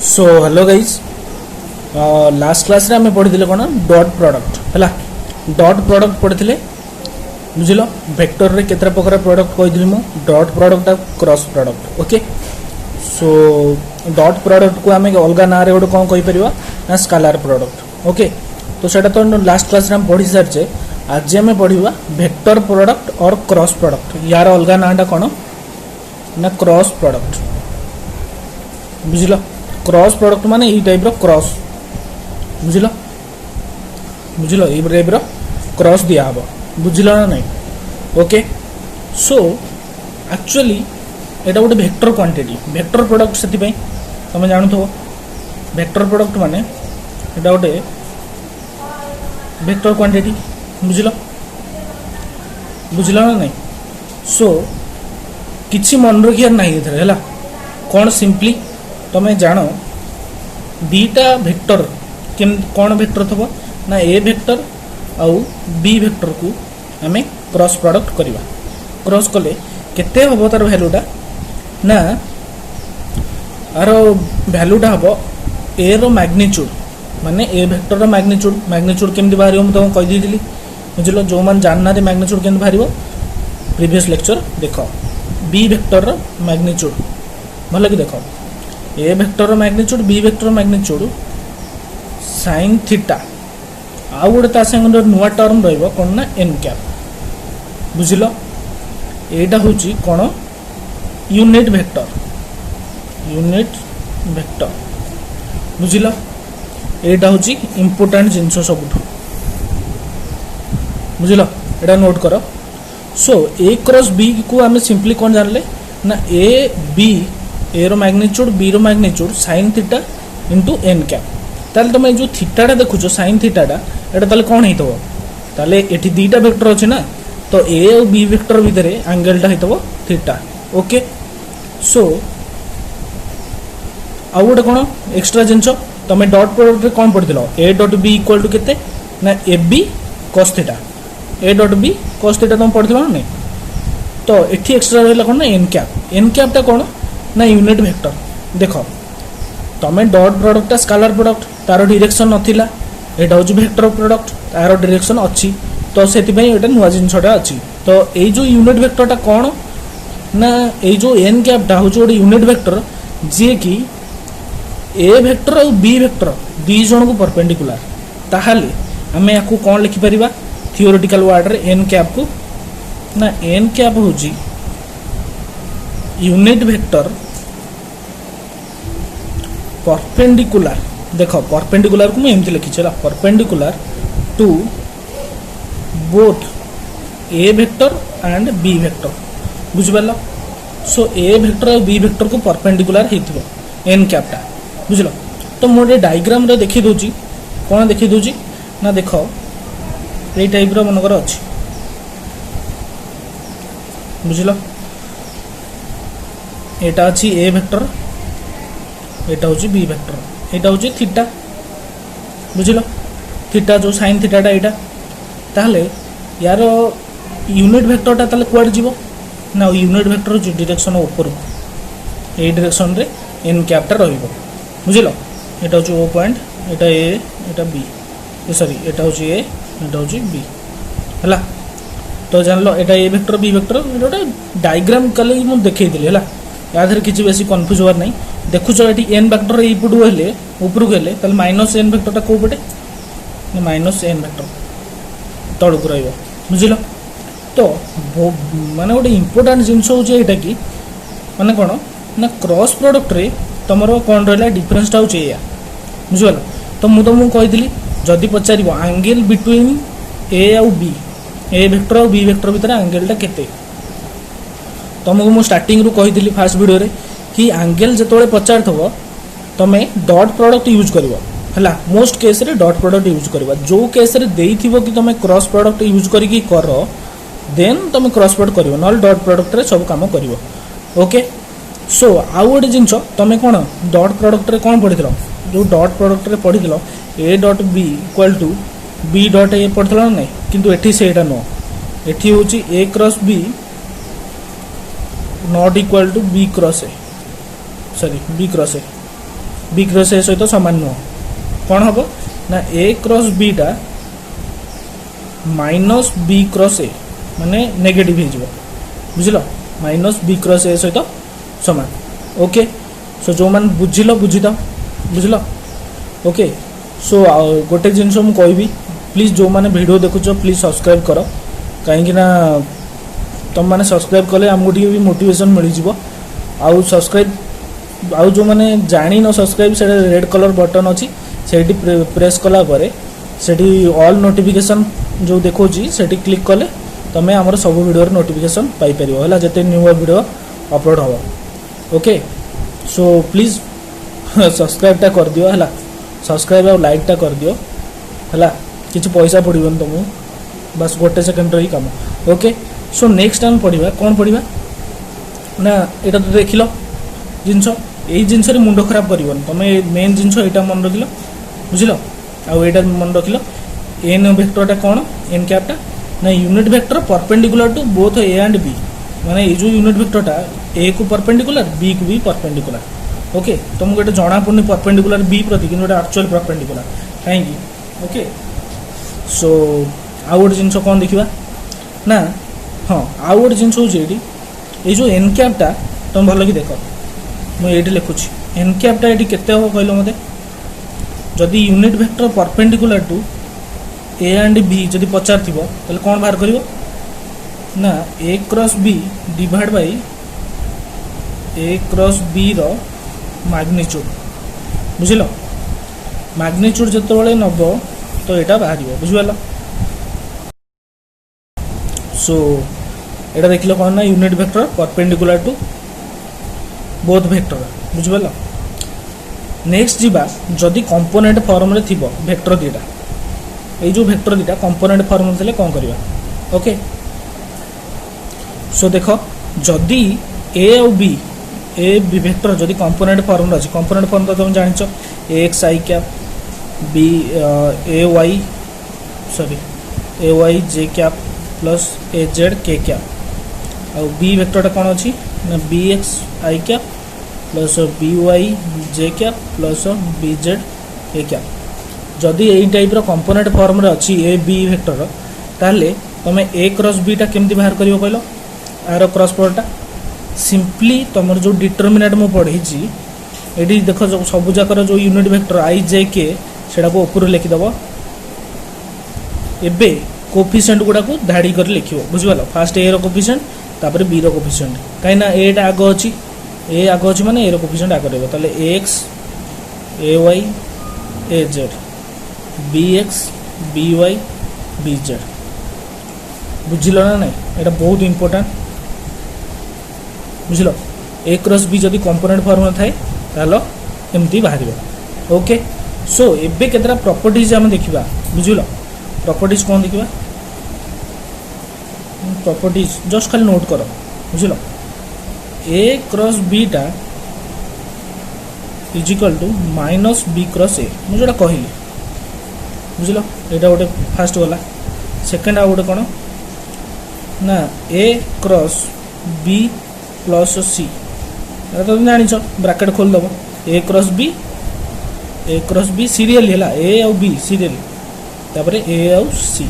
सो hello guys last class रे हमें पढ़ी कौन डॉट प्रोडक्ट है डॉट प्रोडक्ट पढ़ी बुझल वेक्टर रे केतरा प्रकार प्रोडक्ट कही मु डॉट प्रोडक्ट आ cross product okay. So dot product को आम अलग ना गोटे कौन कहीपर ना स्केलर प्रोडक्ट ओके। तो सेटा तो लास्ट क्लास रे हम पढ़ी सारी आज आम पढ़ा वेक्टर प्रोडक्ट और क्रॉस प्रोडक्ट यार अलग नाटा कौन ना क्रॉस प्रोडक्ट बुझल। क्रॉस प्रोडक्ट माने ई टाइप रो क्रॉस बुझल बुझल ई टाइप रो क्रॉस दिया हबो बुझल ना नहीं ओके। सो एक्चुअली एटा गोटे वेक्टर क्वांटिटी वेक्टर प्रोडक्ट से तुम जानथो वेक्टर प्रोडक्ट माने एटा गोटे वेक्टर क्वांटिटी बुझल बुझल ना नहीं। सो किछि मन रखियार नहीं इधर है कौन सिंपली तुम्हें जान दीटा वेक्टर कौन वेक्टर थबो ना ए वेक्टर आउ बी वेक्टर को आम क्रॉस प्रोडक्ट करवा क्रॉस कले केते हबो तार वैल्यूटा ना आर वैल्यूटा हबो ए रो मैग्नीट्यूड माने ए वेक्टर रो मैग्नीट्यूड मैग्नीट्यूड केमती बाहर हम तुमको कहि दिली बुझलो जो मान जानना मैग्नीट्यूड केमती बाहर प्रीवियस लेक्चर देखो बी वेक्टर रो मैग्नीट्यूड भल कि देखो A vector magnitude B vector magnitude sine theta आउ गोटे ता संग नुआ टर्म रहिबो कोन ना एन कैप बुझिलो एटा होची कोन यूनिट वेक्टर बुझिलो एटा होची इंपोर्टेंट जिंस सबुठ बुझिलो एटा नोट करो। सो ए क्रॉस बी को आम सिंपली कौन जानले ना ए बी ए रो मैग्नीट्यूड बी रो magnitude sine theta into N cap ताले तुम जो थीटाटा देखुच साइन थीटाटा एटा ताले कौन हेतबो ताले एठी दीटा वेक्टर अछि ना तो ए और बी वेक्टर भितर एंगलटा हेतबो थीटा ओके। सो आउ गोटे कौन एक्स्ट्रा जिंस तुम डॉट प्रोडक्ट रे कौन पढ़िथिलो A dot B equal to केते ना A B cos theta A dot B cos theta तुम पढ़िथिलो ना नहीं। तो एठी एक्स्ट्रा रहला कौन ना एन कैप टा कौन ना यूनिट वेक्टर देख तुम डॉट प्रोडक्ट स्केलर प्रोडक्ट तार डायरेक्शन नथिला एटा होची वेक्टर प्रोडक्ट तार डायरेक्शन अच्छी तो से एटा नुआ जिनसटा अच्छी। तो ये जो यूनिट वेक्टरटा कौन ना ये जो एन कैपटा होची गोटे यूनिट वेक्टर जी कि ए वेक्टर और बी वेक्टर दी जन को परपेंडिकुलर ताहाले आम या कौन लिखिपर थियोरेटिकल वर्ड रे एन कैप को ना एन कैप होची यूनिट वेक्टर परपेंडिकुलर देखो परपेंडिकुलर को मैं एमती लिखी चला perpendicular to both A vector and B vector बुझिपाल। सो ए वेक्टर और बी वेक्टर को परपेंडिकुलर हेतिबो एन कैपटा बुझलो। तो मोटे डायग्राम रे देखि दोची कोन देखि दोची ना देखो ए टाइप रो मनकर अछि बुझलो एटा अछि ए वेक्टर एटा होची बी वेक्टर एटा होची थीटा बुझिलो थीटा जो साइन थीटाटा एटा ताहले यार यूनिट वेक्टरटा ताले कुआड जीवो ना यूनिट वेक्टर जो डायरेक्शन ऊपर ए डायरेक्शन रे एन कैपटा रहिबो बुझिलो एटा होची ओ पॉइंट एटा ए एटा बी सॉरी एटा होची ए एटा होची बी हला। तो जानलो एटा ए वेक्टर बी वेक्टर एटा डायग्राम कले मु देखै दिले हला याधर किसी बेसी कन्फ्यूज होवार नहीं देखुच ये एन वेक्टर यू हेले ऊपर को हेले माइनस एन वेक्टरटा कौ पटे माइनस एन वेक्टर तलू रही बुझल। तो माने गोटे इंपोर्टेंट जिनस होटा कि माने कौन ना क्रॉस प्रोडक्ट रे तुम कौन रहा डिफरेन्सटा हो बुझल। तो मुझे तुमको कही जदि पचार एंगल बिटवीन ए आउ बी ए वेक्टर और बी वेक्टर भितर एंगलटा केते तुमको मुझे स्टार्टिंग रू कही फास्ट वीडियो रे कि एंगल जो पचार थो तुम डॉट प्रोडक्ट यूज कर मोस्ट केस रे डॉट प्रोडक्ट यूज करवा जो केस रे देइथिबो कि तुम क्रॉस प्रोडक्ट यूज करिकी कर देन तुम क्रॉस प्रोडक्ट करिवो नॉल डॉट प्रोडक्ट रे सब काम करिवो ओके। सो आउ गोटे जिनस तुम कौन डॉट प्रोडक्ट रे कौन पढ़िथिलो जो डॉट प्रोडक्ट रे पढ़िथिलो A dot B equal to B dot A पढ़िथिलो ना नहीं किंतु एठी सेटा नो एठी होची A cross B not equal to B cross A sorry B cross A B cross A सहित सामान नुह कौन हम ना ए क्रॉस बी टा माइनस बी क्रॉस ए माने नेगेटिव हो बुझल माइनस बी क्रॉस ए सहित सामान ओके सो जो मान बुझिल बुझीद बुझल ओके सो गोटे जिनस मु कहबी प्लीज जो मैंने वीडियो देखुच प्लीज सब्सक्राइब कर कहीं तुम मैंने सब्सक्राइब कले आमको भी मोटिवेशन मिल जाव आउ सब्सक्राइब आउ जो मैंने जानी न सब्सक्राइब से रेड कलर बटन अच्छी से प्रेस कला से ऑल नोटिफिकेशन जो देखो से क्लिक कले तुम्हें आमर सब वीडियो नोटिफिकेशन पाइपर है जिते न्यू वीडियो अपलोड हम ओके सो प्लीज सब्सक्राइबटा कर दियो है सब्सक्राइब और लाइकटा कर दियो है किसी पैसा पड़ोन तुमको बस गोटे सेकेंड ही कम ओके सो नेक्स्ट टाइम पढ़ा कौन पढ़ा ना यहाँ तो देख लो जिनस यही जिनस मुंड खराब कर तुम मेन जिनस यहाँ मन रख बुझल आईटा मन रख एन वेक्टरटा कौन एन कैपटा ना unit vector perpendicular to both A and B माने ये जो यूनिट वेक्टरटा ए को परपेंडिकुलर बी को भी परपेंडिकुलर ओके तुमको ये जना पड़नी परपेंडिकुलर बी प्रति कि एक्चुअल परपेंडिकुलर कहीं ओके सो आउ गोटे जिनस कौन देखा ना हाँ आउ गोटे जिनस हूँ ये जो एन कैपटा तुम भल कि देख मुझे लिखुची एन कैपटा ये केते हम कहल मत जदि unit vector perpendicular to A and B जदि पचार थी कौन बाहर कर ना A cross B divide by A cross B रो मैग्नीट्यूड बुझल मैग्नीट्यूड जिते नब तो यहाँ बाहर बुझिपाल सो यहाँ देख लो कौन ना unit vector perpendicular to both vector बुझिपाल नेक्स्ट जीवा जदि कंपोनेंट फॉर्म रे थिबो वेक्टर दीटा ये जो वेक्टर दीटा कंपोनेंट फॉर्म रे थिले कौन करबा ओके सो देखो जदि ए और बी ए बी वेक्टर जदि कंपोनेंट फॉर्म रे अछि कंपोनेंट फॉर्म तो तुम जानिछो X I cap B A Y sorry A Y J cap plus A Z K cap और बी वेक्टरटा कौन अच्छी ना B X I cap plus B Y J cap plus B Z A cap जदि यही type component form रे अच्छी ए B vector ताले तुम ए क्रॉस बी टा केमती बाहर करियो कहलो आर क्रॉस प्रोडक्टटा सिंपली तुम जो डिटरमिनेंट मु पढ़ी ये देख जो सब जाकर जो यूनिट वेक्टर आई जे के सेटा को ऊपर लिखिदेव एबे कोफिशिएंट गुड़ा को धाड़ी कर लिखियो बुझिपाल फास्ट ए रो कोफिशिएंट तापर बी रो कोफिशिएंट कहीं ना ए टा आग अच्छी ए आग अच्छी माने ए रो कोफिशिएंट आग रहबो ताले x A y A z B x B y B z बुझिल ना नहीं एटा बहुत इंपोर्टेंट बुझिल ए क्रॉस बी जदि कंपोनेंट फॉर्म थाए तालो एमती बाहर ओके सो एबे केतरा प्रॉपर्टीज हम देखिबा बुझिल प्रॉपर्टीज कौन देखिबा प्रॉपर्टीज जस्ट खाली नोट करो बुझिल ए क्रॉस बी टा is equal to minus B cross A मुझे कहली बुझिल यहाँ गोटे फास्ट गला सेकेंड आ गोटे कौन ना ए क्रॉस बी प्लस सी तो तुम जान ब्राकेट खोलदेव ए क्रॉस बी सीरियल है ए आउ बी सीरियल तापर ए आउ सी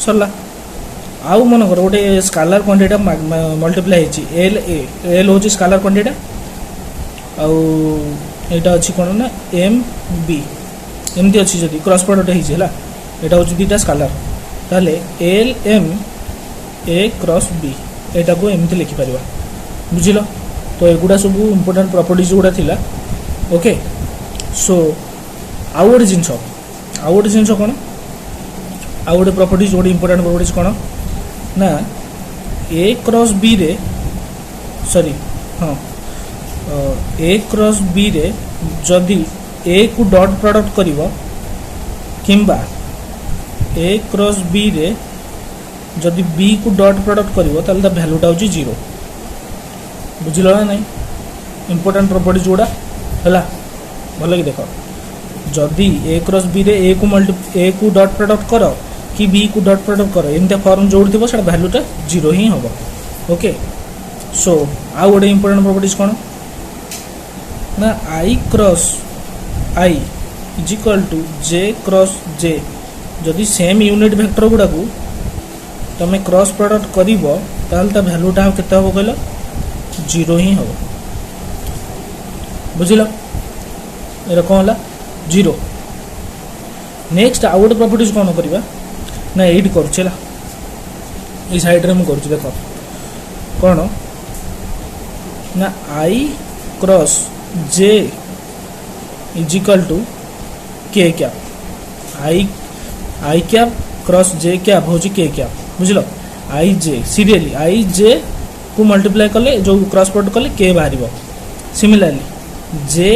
सरला आउ मन कर गोटे स्केलर क्वांटिटी मल्टीप्लाई होची एल ए एल होची स्केलर क्वांटिटी आउ एटा अछि कोन ना एम बी एमती अच्छी जदि क्रॉस प्रोडक्ट है यहाँ हूँ दुटा स्केलर ताले L M A cross B एटा को एमती लिखिपर बुझिल तो एगुड़ा सब इंपोर्टेंट प्रॉपर्टीज गुड़ा थिला ओके सो आउ गोटे जिनस कौन आउ गोटे प्रॉपर्टीज गोटे इंपोर्टेंट प्रॉपर्टीज कौन ना ए क्रॉस बी रे सॉरी हाँ ए क्रॉस बी रे जदि ए को डॉट प्रोडक्ट करिवो किंबा ए क्रॉस बी रे जदि बी को डॉट प्रोडक्ट करिवो ताले ता वैल्यूटा होची 0 बुझिल ना नहीं इंपोर्टेंट प्रॉपर्टीज गुड़ा है भल कि देख जदि ए क्रॉस बी रे ए को डॉट प्रोडक्ट कर कि बी को डॉट प्रोडक्ट कर एमती फॉर्म जोड़ थी से वैल्यूटा 0 ही हम ओके सो आउ गोटे इंपोर्टेंट प्रॉपर्टीज कौन ना I cross I is equal to J cross J जदि सेम यूनिट वेक्टर गुड़ा को तुम क्रॉस प्रोडक्ट कर भैल्यूटा केते हम कहल 0 ही हम बुझल ये कौन है 0। नेक्स्ट आउ गोटे प्रॉपर्टीज कौन करवा ना एट करुला ये साइड में कर देख कौन ना I cross J is equal to K cap I cap cross J cap हूँ के कैप बुझल आई जे सीरियली आई जे को मल्टीप्लाई कले जो क्रॉस प्रोडक्ट कले के बाहर सिमिलारली जे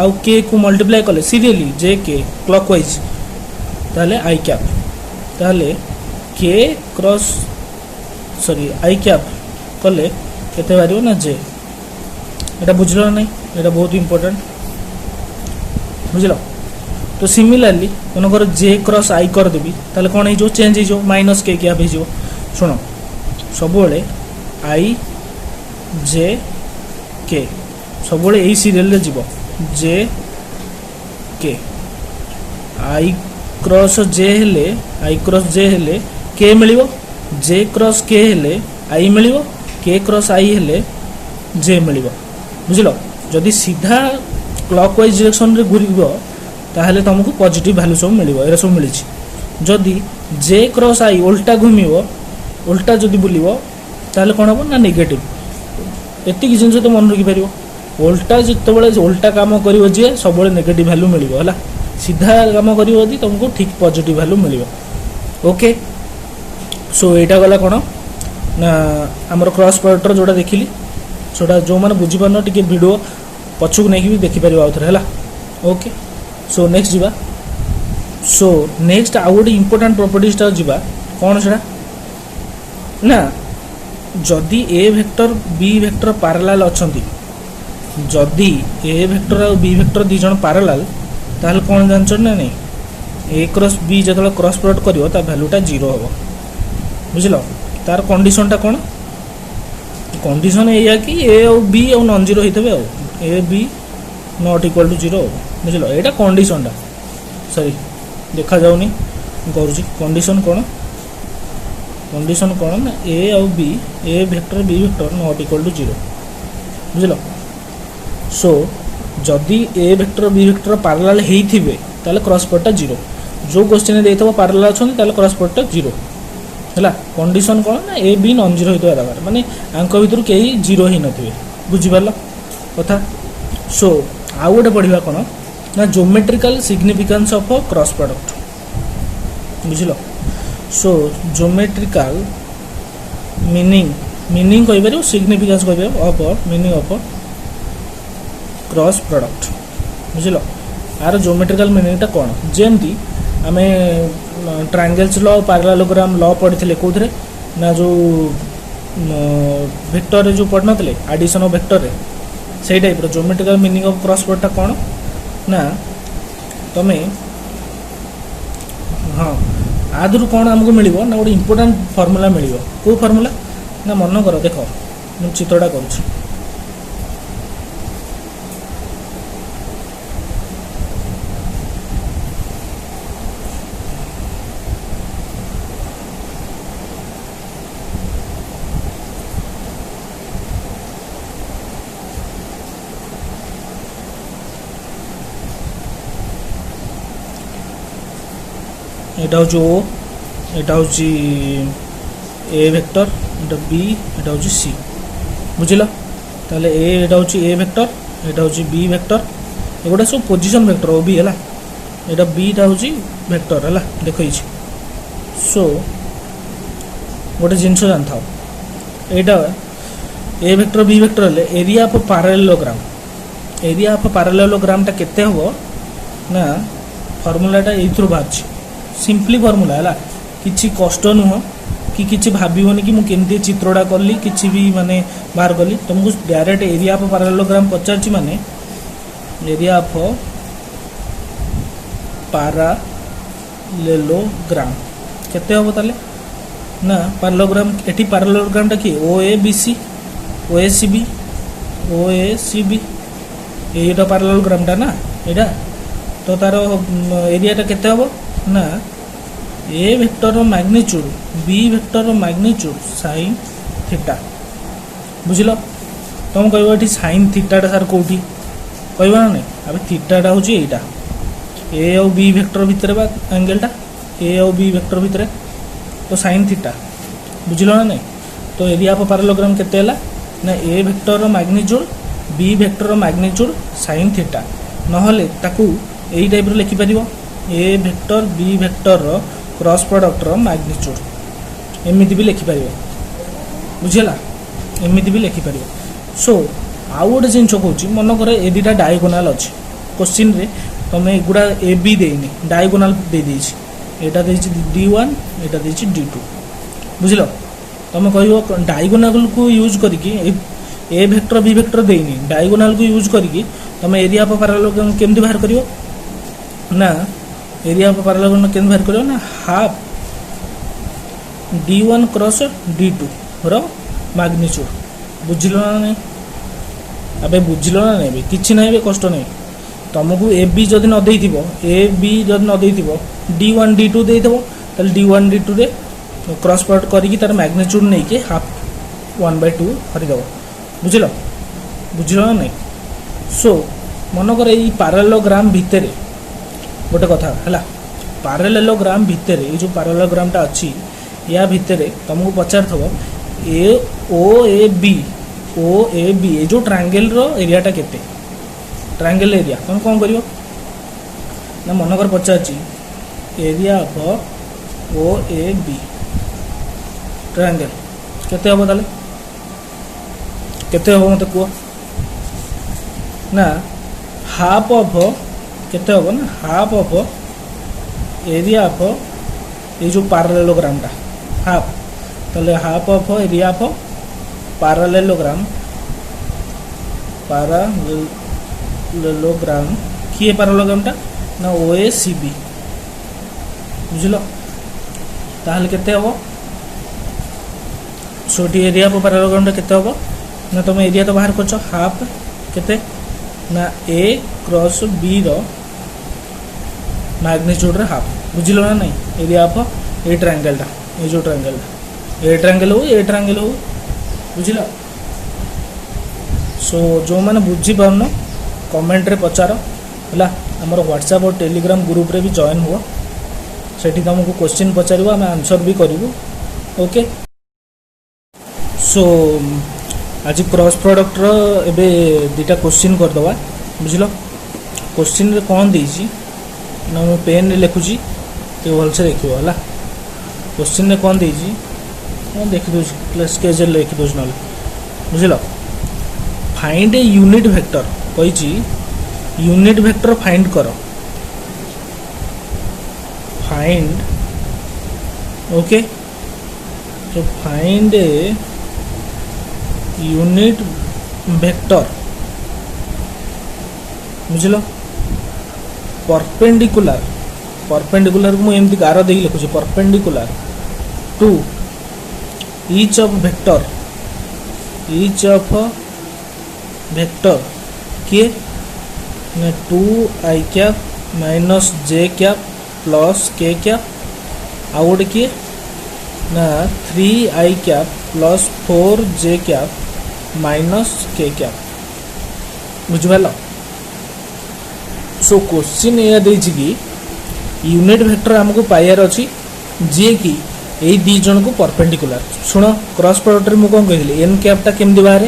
आउ के को मल्टीप्लाई कले सीरियली जे के क्लॉकवाइज ताले आई कैप ताले के क्रॉस सॉरी आई कैप कले केते बाहर ना जे एटा बुझल नहीं एटा बहुत इंपोर्टेंट बुझल। तो सिमिलारली मनकर जे क्रॉस आई करदेवी ताले कौन हो चेंज हो माइनस के कैप हो शुण सब आई जे के सब यही सीरियल रे जीव जे के आई क्रॉस जे हेले आई क्रॉस जे हेले के मिलिवो जे क्रॉस के हेले आई मिलिवो के क्रॉस आई हेले जे मिलिवो बुझल। जदि सीधा क्लॉकवाइज डायरेक्शन रे घूरिबो ताहले तुमको पॉजिटिव वैल्यू सब मिलिवो एरा सब मिली। जदि जे क्रॉस आई उल्टा घूमिबो उल्टा जदि बुलिबो ताहले कोन हबो ना नेगेटिव एतिक जिंस तो मन रखि परिबो उल्टा जितबेले उल्टा काम करिवो जे सबले नेगेटिव वैल्यू मिलिवो हला सीधा काम करिवो यदि तुमको ठीक पॉजिटिव वैल्यू मिलिवो ओके। सो एटा गला कोन ना हमर क्रॉस प्रोडक्ट जोड़ा देखिली सोटा जो मैंने बुझी पारन टिके वीडियो पछुक नहीं भी देखि परिबा आउथरे हला ओके। सो नेक्स्ट जीवा सो नेक्स्ट आउ गोटे इंपोर्टेंट प्रॉपर्टीज टा जीवा कौन सेटा ना जदि A vector B vector parallel अछंती जदि ए वेक्टर और बी वेक्टर दी जण पैरेलल ताहले कौन जानछ ना नहीं ए क्रॉस बी जतले क्रॉस प्रोडक्ट करिवो ता वैल्यूटा 0 होबो बुझलो। तार कंडीशन टा कौन कंडीशन या कि ए और बी और नॉन जीरो होते A B not equal to 0 बुझल यहाँ कंडीशन टा सॉरी देखा जाऊनी करुँच कंडीशन कौन ना ए और B A vector B vector not equal to 0 बुझल। सो जदि A vector B vector parallel होइथिबे ताले क्रॉस प्रोडक्ट 0 जो क्वेश्चन देइथबो पैरेलल अछन ताले क्रॉस प्रोडक्ट 0 है कंडीशन कौन ना ए बी नॉन जीरो होता दरकार माने आंक भितर कहीं जीरो ही नथिबे बुझिपारल कथा। सो आउ गोटे पढ़िबा कोन ना geometrical significance of a cross product बुझिल। सो ज्योमेट्रिकल मीनिंग कहि परियो सिग्निफिकेंस कहि परियो of meaning of cross product बुझिल। आर ज्योमेट्रिकल मीनिंग टा कोन जेमती आमे ट्रायंगल्स लॉ पैरेललोग्राम लॉ पढ़ी कौन ना जो वेक्टर जो पढ़ नथिले एडिशन ऑफ वेक्टर रे से टाइप रो geometrical meaning of cross product कौन ना तमें हाँ आदि कौन आमको मिलिबो ना गोटे इंपोर्टेंट फॉर्मूला मिलिबो को फॉर्मूला ना मन कर देख मु चित्रटा करूँ एटा हूँ ओ एटा हूँ ए वेक्टर एटा बी एटा हूँ सी बुझिल ताले एटा हूँ ए वेक्टर एटा हूँ बी वेक्टर एगोटा सब पोजीशन वेक्टर ओ बी है एटा बीटा हूँ वेक्टर है देख। सो गोटे जिनस जान था एटा ए वेक्टर बी वेक्टर हेले एरिया ऑफ पैरेललोग्राम टा केते हबो ना फॉर्मूलाटा एथुर बाहर सिंपली फॉर्मूला है किसी कष्ट नुह कि किसी भावन कि मुझे चित्रटा कली किसी भी माने बाहर कली तुमको डायरेक्ट एरिया ऑफ पैरेललोग्राम पचार माने एरिया ऑफ पैरेललोग्राम केते हम ताले ना पैरेललोग्राम एटी पैरेललोग्राम टा कि ओ A B C O A C B एटा पैरेललोग्रामटा ना एटा तो तार एरियाटा केते हबो ना A vector magnitude B vector magnitude sin theta बुझिलो तुम कहबो एठी sin थीटाटा सर कोठी कहबो ना नहीं अब थीटाटा होची एटा ए और बी वेक्टर भितर बा एंगलटा ए और बी वेक्टर भितर तो sin थीटा बुझिलो ना नहीं तो एरिया ऑफ पैरेललोग्राम केते हला ना A vector magnitude B vector magnitude sin theta नहले ताकू एई टाइप रो लिखि परिबो ए वेक्टर बी वेक्टर रो क्रॉस प्रोडक्ट रो मैग्नीट्यूड एमिति भी लिखि परिबो बुझिला एमिति भी लिखि परिबो सो आउ गोटे जिन कहूँ मन कर ए दुटा डायगोनाल अच्छे क्वेश्चन रे तुम एगुड़ा ए बी देनी डायगोनाल दे एटा D1 एटा D2 बुझल तुम कह डायगोनाल को यूज करके ए वेक्टर बी वेक्टर देनी डायगोनाल को यूज करके तुम एरिया ऑफ पैरेललोग्राम केमती बाहर करियो ना एरिया ऑफ पैरेललोग्राम केमती बाहर करियो ना हाफ D1 क्रॉस D2 रो मैग्नीट्यूड बुझिलो ना नहीं अबे बुझिलो ना नहीं किछि नहीं बे कष्ट नहीं तुमको ए बी जदि न देइथिबो ए बी जदि न देइथिबो D1 D2 देइथिबो तल D1 D2 रे क्रॉस प्रोडक्ट करिकि तार मैग्नीट्यूड नै के हाफ 1/2 हरि दबो बुझिलो बुझिलो ना नहीं सो मन कर ए पैरेललोग्राम भितरे गोटे कथा हला पैरेललोग्राम भितरे ए जो पैरेललोग्रामटा अछि या भितरे तुमको पचारथबो ए ओ बी ए जो ट्रायंगल रो एरियाटा केते ट्रायंगल एरिया तुम कौन करियो ना मन कर पचारची area of O A B triangle केते हबो ताले केते हबो मते को ना हाफ ऑफ केते हबो ना हाफ ऑफ एरिया ऑफ ए जो पैरेललोग्रामटा हाफ ताले half of area of parallelogram किए पैरेललोग्रामटा ना OACB बुझलो ताहले केते हबो सोटी एरिया ऑफ पैरेललोग्रामटा केते हबो ना तुम एरिया तो बाहर करछ हाफ केते ना A क्रॉस B रो मैग्नीट्यूड रे हाफ बुझलो ना नहीं एरिया ऑफ ए ट्रायंगलटा ए जो ट्रायंगलटा ए ट्रायंगल हो बुझिल सो जो मैंने बुझी पारन कमेंट रे पचार है आमर व्हाट्सएप और टेलीग्राम ग्रुप रे भी जॉइन हुआ सेठी तुमको क्वेश्चन पचार आम आंसर भी करूँ ओके सो आज क्रॉस प्रोडक्ट रो एबे दुटा क्वेश्चन करदवा बुझल क्वेश्चन रे कौन देछि ना मैं पेन रे लिखुची तो भल से देखियो हला क्वेश्चन रे कौन देछि मैं देखि दो प्लस केजल लिखि दो न बुझल फाइंड ए यूनिट वेक्टर कही यूनिट वेक्टर फाइंड कर फाइंड ओके तो फाइंड ए यूनिट वेक्टर बुझल परपेंडिकुलर परपेंडिकुलर को एमती गार दे लिखुची perpendicular to each of vector किए 2i cap minus j cap plus k cap आउ गोटे किए ना 3i cap plus 4j cap minus k cap बुझिपाल सो क्वेश्चन या कि यूनिट वेक्टर आमको पाइबार अच्छी जी कि यही दी जन को परपेंडिकुलर शुण क्रॉस प्रोडक्ट रे मु कौन कही एन कैपटा केमती बाहर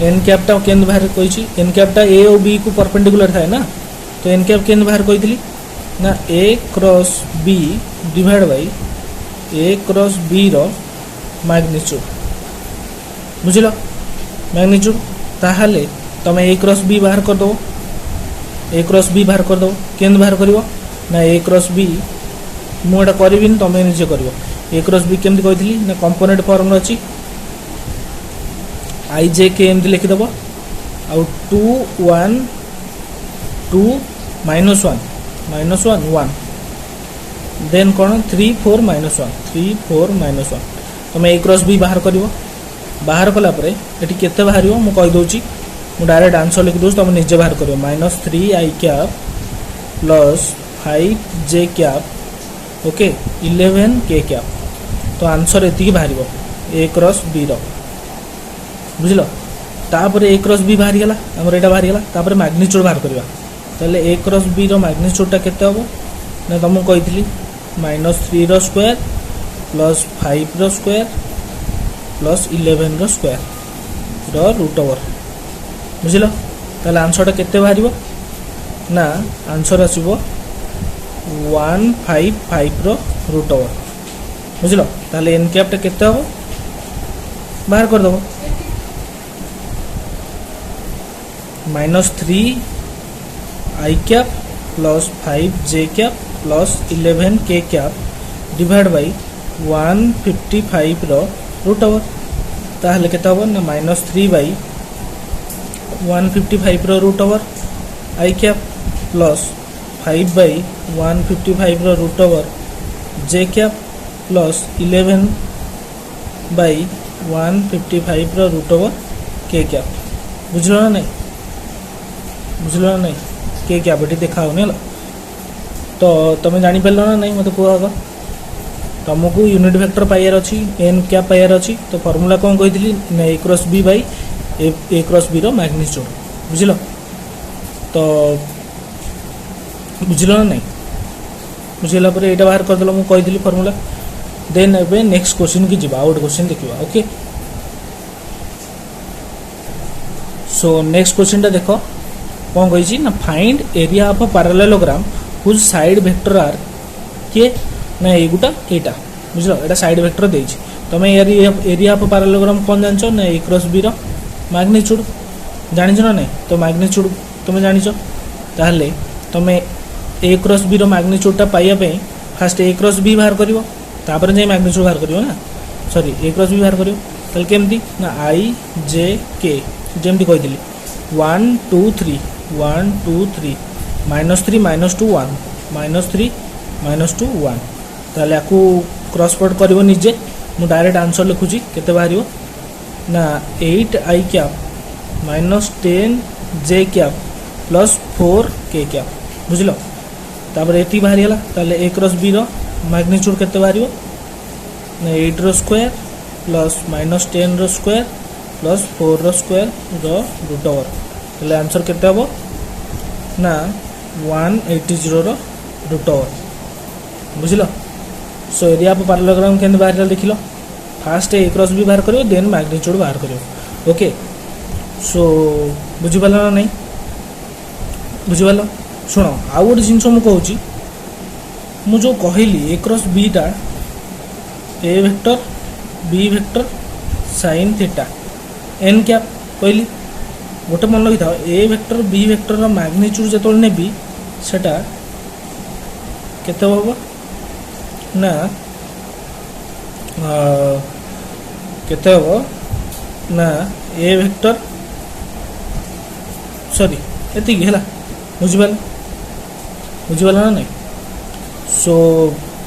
एन कैपटा केमती बाहर कही एन कैपटा ए और बी को परपेंडिकुलर थाए ना तो एन कैप केमती बाहर कही ना A cross B divide by A cross B रो मैग्नीट्यूड बुझल मैग्नीट्यूड ताहले तुम ए क्रॉस बी बाहर कर दो ए क्रॉस बी बाहर कर दो केमती बाहर करिवो ना ए क्रॉस बी मुझे करी तुम निजे कर ए क्रॉस बी केमती कही ना कंपोनेंट फॉर्म अच्छी आई जे के एमती लिखिदेव आउ 2 1 2 -1 1 देन कौन 3 4 -1 3 4 -1 तुम ए क्रॉस बी बाहर कर बाहर कलापर ये केते बाहर मु कहीदे ମୁଁ डायरेक्ट आंसर लिखि दूँ तुम निजे बाहर कर -3 i cap plus 5 j cap okay 11 k cap तो आंसर एति बाहर a क्रॉस b रो बुझल तापर a क्रॉस b बाहरी गला हमर एटा बाहरी गला तापर मैग्नीट्यूड बाहर करबा ताले a क्रॉस b रो मैग्नीट्यूड टा केते हबो ना तुमको कहितली -3 रो स्क्वायर प्लस 5 रो स्क्वायर प्लस 11 रो स्क्वायर रो रूट ओवर बुझल ताले आंसर टा केते बाहरिबो ना आंसर आसीबो 155 रो रूट ओवर बुझल ताले एन कैप टा केते हबो बाहर कर दबो -3 i cap plus 5 j cap plus 11 k cap divide by 155 रो रूट ओवर ताहले केता हो ना -3 बाय 155 रो root over i cap plus 5 by 155 रो root over j cap plus 11 by 155 रो रूट ओवर k कैप बुझलो ना नहीं बुझलो ना नहीं के क्या बेटी देखा होने तो तुम जानी पार ना नहीं मत कह आग तुमको यूनिट वेक्टर पाइबार अच्छी एन क्या पाइबार अच्छी तो फर्मूला कौन कही A cross B by A cross B रो मैग्नीट्यूड बुझल तो बुझल ना नहीं बुझला पर यहाँ बाहर करदेल मुझे कही formula then A next question की जावा गोटे क्वेश्चन देखा ओके सो नेक्स्ट क्वेश्चन टा देख कौन कही ना find area of parallelogram whose side vector are किए ना एगुटा एटा बुझल एटा साइड वेक्टर देछि तुम एरिया ऑफ पैरेललोग्राम कौन जानछ ना ए क्रॉस बी रो मैग्नीट्यूड जानिछ ना नहीं तो मैग्नीट्यूड तुम जानिछ ताहले तुम ए क्रॉस बी रो मैग्नीट्यूड टा पाइया पे फास्ट ए क्रॉस बी बाहर करिवो तापर जे मैग्नीट्यूड बाहर करिवो ना सॉरी ए क्रॉस बी बाहर करिवो ताले केमती ना आई जे के जेमती कहितली 1 2 3 1 2 3 -3 -2 1 -3 -2 1 ताले याकू क्रॉस प्रोडक्ट करिवो निजे मु डायरेक्ट आंसर लिखुची केते बाहरिवो ना 8 i cap -10 j cap plus 4 k cap बुझलो तापर एती बाहरी हला ताले a क्रॉस b रो मैग्नीट्यूड केते बाहरिवो ना 8 रो स्क्वायर प्लस -10 रो स्क्वायर प्लस 4 रो स्क्वायर रो रूट ओवर ताले आंसर केते हबो ना 180 रो रूट ओवर बुझल सो एरिया ऑफ पैरेललोग्राम केन बाहर देखिल फास्ट ए क्रॉस बी बाहर करियो देन मैग्नीट्यूड बाहर करियो ओके सो बुझी पाल ना नहीं बुझी पाल शुण आउ गोटे जिनस मु कहूँ मु जो कहली ए क्रॉस बी टा A vector B vector sine theta n cap कहली गोटे मन लगी था A vector B vector magnitude जो नेबी सेटा केते हम ना केते हम ना ए वेक्टर सॉरी एति है बुझीपाल ना नहीं सो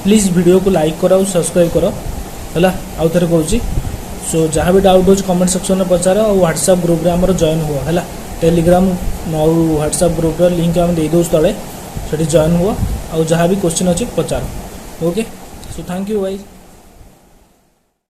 प्लीज वीडियो को लाइक करो सब्सक्राइब करो है आउ थे कहूँ सो जहाँ भी डाउट हो कमेंट सेक्शन में पचार और व्हाट्सएप ग्रुप रे हमर जॉइन हुआ है टेलीग्राम और व्हाट्सएप ग्रुप रे लिंक हम दे दो तले से जॉइन हुआ और जहाँ भी क्वेश्चन अच्छी पचार okay so thank you guys.